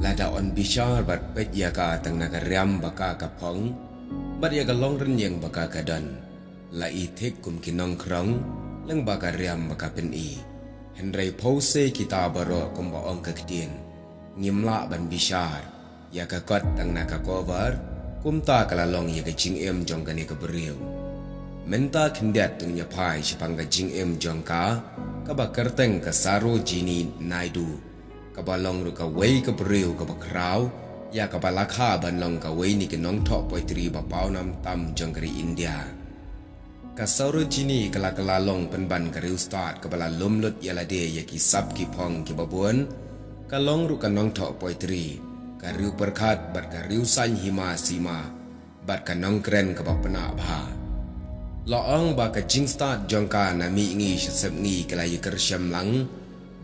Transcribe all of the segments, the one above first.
Lada on bishar bat pet yaka tang naga riam baka kapong, bat yaga long renyeng baka kadan, la I tek kum kinong krong, leng baka riam baka pen I. Henry pose kita baro kum baong kekdien, ngimla ban bishar, yaka kot tang naga cover, kum ta kalalong yaga jing em jong kani keberiu. Menta kendiat tung nyapai sipang ka jing em jong ka bakerteng ka Saro Jini Naidu, kabalong ru ka wei ka beriu ka bakrau, ya ka balakha ban long ka wei ni kinong thok poitri ba pau nam tam jong kari India. Ka Saro Jini kala long penban ka riu start ka bala lumlut yala de ya ki sap ki pong ki babun, ka long ru ka nong thok poitri, ka riu perkhat bat ka riu san hima sima, bat ka nong kren ka ba pena bha. Loong ba ka jing start jongka na mi ngi sep ngi kala yikar syam lang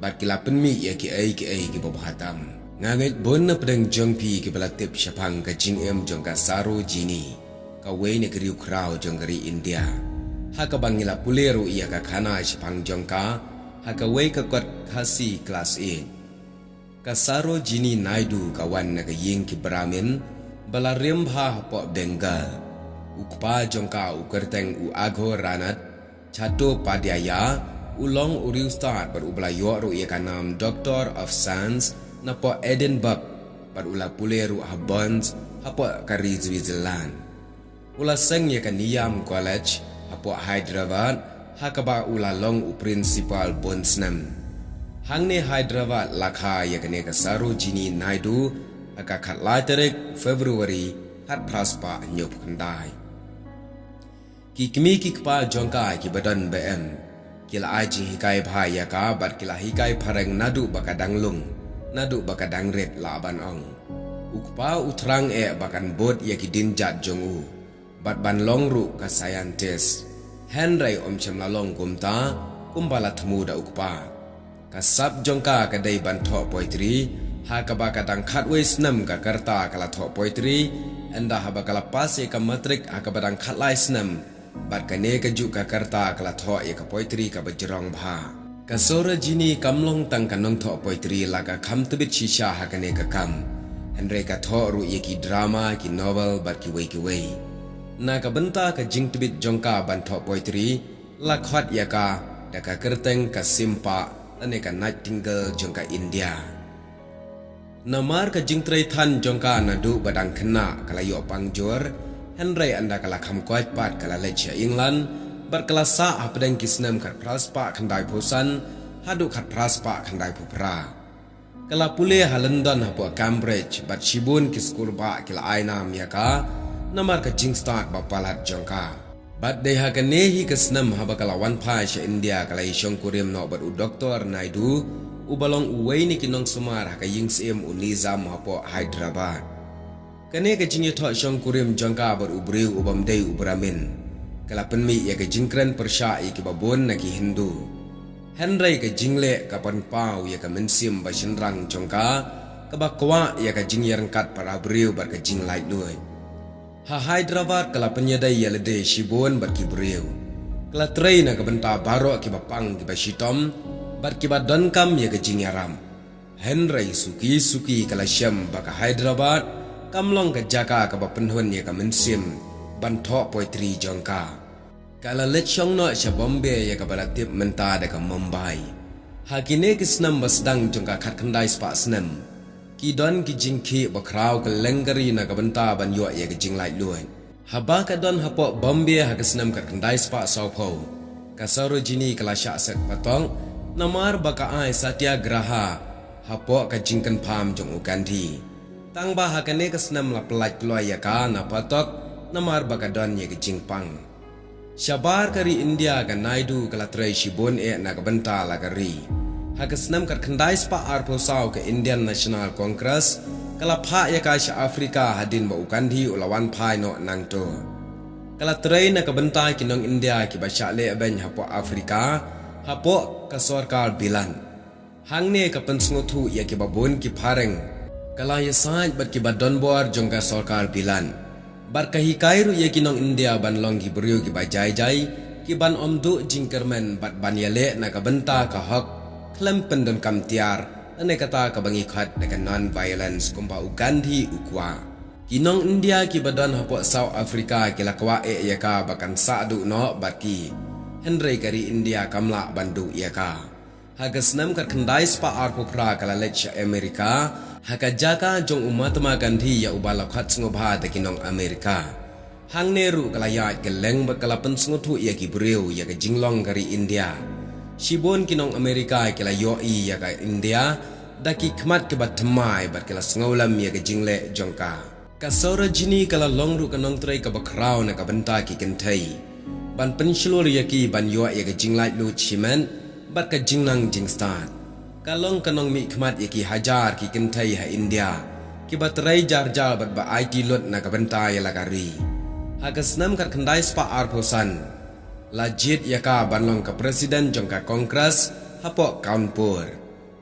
bat kila pen mi ya ki ai ki babahatam nganget bon na pedeng jong pi ki bala tip syapang ka jing em jongka Saro Jini ka wei ne kriu krau jong kari India ha ka bangila puleru ia ka khana syapang jongka ha ka wei ka kot khasi class A ka Saro Jini Naidu ka wan na ka ying ki Brahmin bala rimbha po Bengal ukpa jongka ukerteng u agho ranat chato padaya ulong uriu start bar ubla yo ru ia kanam Doctor of Science na po Edinburgh bar ula puleru habons hapo kari Switzerland ula seng ia kaniyam college hapo Hyderabad hakaba ula long u principal bonsnam hangne Hyderabad lakha ia kane ka Saro Jini Naidu aka khatlai tarik February hat praspa nyop khandai ki kimi ki kpa jongka ki badan BM kila aji hikai bhai ya ka bat kila hikai phareng nadu bakadang lung nadu bakadang red laban ong ukpa utrang bakan bot ya ki dinjat jongu bat ban long ru ka scientist Henry om chem lalong kumta kumbala thmu da ukpa ka sab jongka ka dai ban tho poitri ha ka bakadang khatwe snam ka karta kala tho poitri enda ha bakala pas ka matrik ha ka badang khatlai snam bat kane ka ju ka karta kala tho ya ka poitri ka bajrong bha ka Saro Jini kamlong tang kanong tho poitri la ka kham tebit shisha ha kane ka kam Henry ka tho ru ye ki drama ki novel bat ki wei na ka benta ka jing tebit jongka ban tho poitri la khat ya ka da ka kerteng ka simpa ane ka Nightingale jongka India namar ka jing trai than jongka na du badang khna kala yo pangjor Henry anda kala kham kwat pat kala lecha England bar kala sa apdeng kisnam khat praspa khandai phosan hadu khat praspa khandai phupra kala pule ha London hapo Cambridge bat shibun ki school ba kila ainam yaka namar ka jing start ba palat jongka bat de ha kanehi kisnam ha bakala wan phai sha India kala ishong kurim no bat u Dr. Naidu ubalong uwei ni kinong sumar ha ka ying sim u Nizam hapo Hyderabad kane ka jing tho shong kurim jongka bar ubriu ubam dei ubramin kala penmi ya ka jingkran persha ki babon na ki Hindu Henry ka jingle ka pan pau ya ka mensim ba shinrang jongka ka bakwa ya ka jing yarangkat para briu bar ka jing lai lui ha Hyderabad kala penyadai ya lede shibon bar ki briu kala train na ka benta baro ki bapang ki bashitom bar ki badon kam ya ka jing yaram Henry suki kala syam ba ka Hyderabad kamlong ka jaka ka bapenhun ya ka mensim ban tho poitri jongka kala lechong no sha Bombay ya ka balatip menta da ka Mumbai hakine kisnam basdang jongka khat khandai spa snam ki don ki jingki bakrau ka lengari na ka benta ban yo ya ka jinglai luan haba ka don hapo Bombay ha kisnam khat khandai spa Saupo ka Saro Jini kala sha sak patong namar baka ai satyagraha hapo ka jingkan pham jong Gandhi tang ba ha kane ka snam la plaj ploy ya ka na patok namar bakadon ye ka jingpang shabar kari India ka Naidu kala trai shibon na ka benta la kari ha ka snam ka khandai spa arpo saw ka Indian National Congress kala pha ya ka sha Afrika hadin ba Gandhi ulawan phai no nang to kala trai na ka benta kinong India ki ba sha le ben hapo Afrika hapo ka sarkar bilan hangne ka pensngothu ya ki babon ki phareng kala ya saj bat ki badon bor jongka sarkar bilan bar ka hikairu ye kinong India ban long ki beriu ki bajai jai ki ban omdu jingkermen bat ban yale na ka benta ka hak klem pendon kam tiar ane kata ka bangi khat dengan non violence kumpa Gandhi ukwa kinong India ki badan hapo South Africa ki lakwa ya ka bakan sadu no baki Henry kari India kamla bandu ya ka hagas nam kat khandai spa arpo pra kala lech Amerika haka jaka jong Mahatma Gandhi ya ubala khat ngobha de kinong Amerika hang Nehru kala ya geleng bakala pensngutu ya ki breu ya ka jinglong kari India Shibon kinong Amerika kila yoi ya ka India daki khmat ke batmai bat kila sngolam ya ka jingle jongka ka Sarojini kala longru kanong trai ka bakrau na ka banta ki kentai ban penslur ya ki ban yo ya ka jinglai lu chimen bat ka jingnang jingstat kalong kanong mi khmat ya ki hajar ki kentai ha India ki batrai jarjal bat ba IT lot na ka banta ya la kari hagasnam kat khandai spa arposan Lajit yaka banlong ka presiden jong ka kongres hapo Kanpur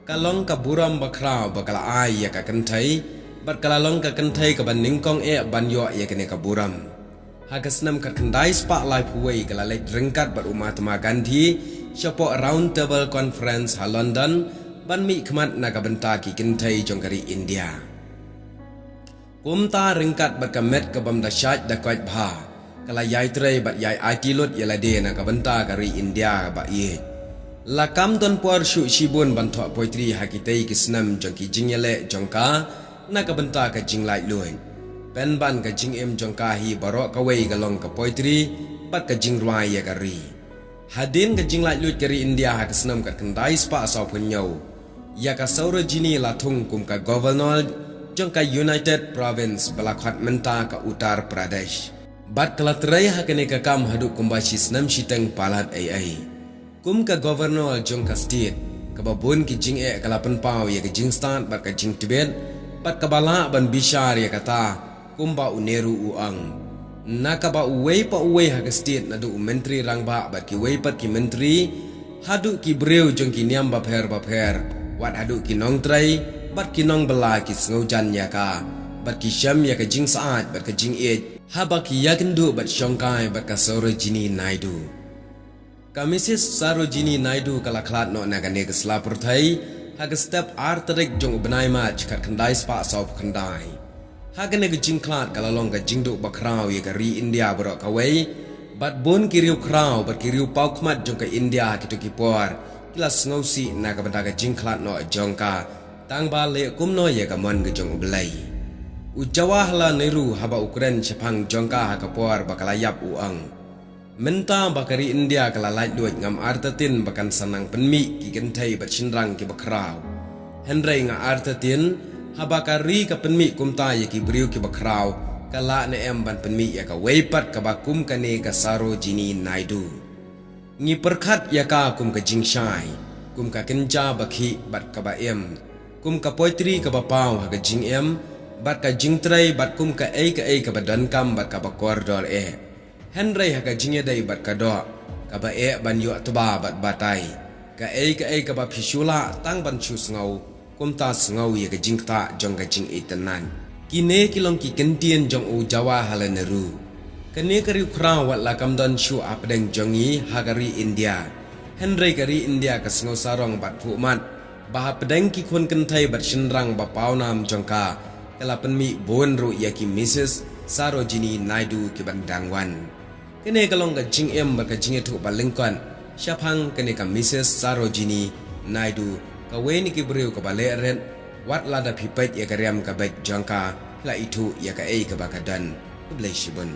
kalong ka buram bakrau bakala ai yaka kentai bat kalalong ka kentai ka ban ningkong banyo yakane ka buram hagasnam ka kendai spa live way kala lek ringkat bat Mahatma Gandhi chapo round table conference ha London ban mi khmat na ka banta ki kentai jong kari India kumta ringkat bat ka met ka bam da shat da kwat bha kala yai trai bat yai IT lot yala de na ka banta kari India ba ye la kam ton por shu shibun ban tho poetry hakitei kisnam jongki jingyale jongka na ka banta ka jinglai luin pen ban ka jingem jongka hi baro ka wei ka long ka poetry bat ka jingrai ya kari hadin ka jinglai lut kari India ha kisnam ka kendai spa saw punyau ya ka Sarojini la thung kum ka governor jongka United Province balakhat menta ka Uttar Pradesh Bat kalatrai hakane ka kam haduk kumbashi snam shiteng palat ai kum ka governor jong ka state ka babun ki jing kalapan pau ya ka jing stan bat ka jing Tibet bat ka bala ban bishar ya kata kumba uneru uang naka ba uwei pa uwei ha ka state na du menteri rangba bat ki wei pat ki menteri hadu ki breu jong ki niam ba pher wat hadu ki nong trai bat ki nong bala ki sngojan ya ka bat ki sham ya ka jing saat bat ka jing habak yakendu bat shongkai bat ka Sarojini Naidu ka Mrs. Sarojini Naidu kala khlat no na gane gsla purthai haga step artarik jong benai mach kat khandai spa sop khandai haga ne jing khlat kala long ka jingdu bakrau ye ka ri India bro ka wei bat bon kiriu krau bat kiriu pau khmat jong ka India kitu ki por kila sngosi na ka banda ka jing khlat no jongka tang ba le kum no ye ka mon ga jong blai Jawaharlal Nehru haba Ukraine chapang jongka hakapor bakala yap uang menta bakari India kala lait duit ngam artatin bakan sanang penmi ki kentai bat shinrang ki bakrau Henry nga artatin haba kari ka penmi kumta ye ki briu ki bakrau kala ne em ban penmi ya ka weipat ka bakum kane ka Sarojini Naidu ngi perkhat ya ka kum ka jingshai kum ka kenja bakhi bat ka ba em kum ka poetry ka ba pau ha ka jing em bat ka jingtrai bat kum ka ka badan kam bat ka bakor dol Henry ha ka jingye dai bat ka do ka ba ban yo atba bat batai ka ka ba phishula tang ban chu ngau kum ta ngau ye ka jingta jong ka jing itanan kine kilong ki kentien jong u Jawaharlal Nehru kane kari khra wat la kam don shu apdeng jongi ha kari India Henry kari India ka ngau sarong bat phu mat ba pedeng ki khon kentai bat shinrang ba pau nam jongka kalapan mi bon ru ya ki Mrs. Sarojini Naidu ki bandangwan kene kalong ka jing em ba ka jing etu ba lingkon syapang kene ka Mrs. Sarojini Naidu ka weni ki breu ka ba leren wat lada pipet ya ka riam ka bet jangka la itu ya ka ka ba ka dan blai shibun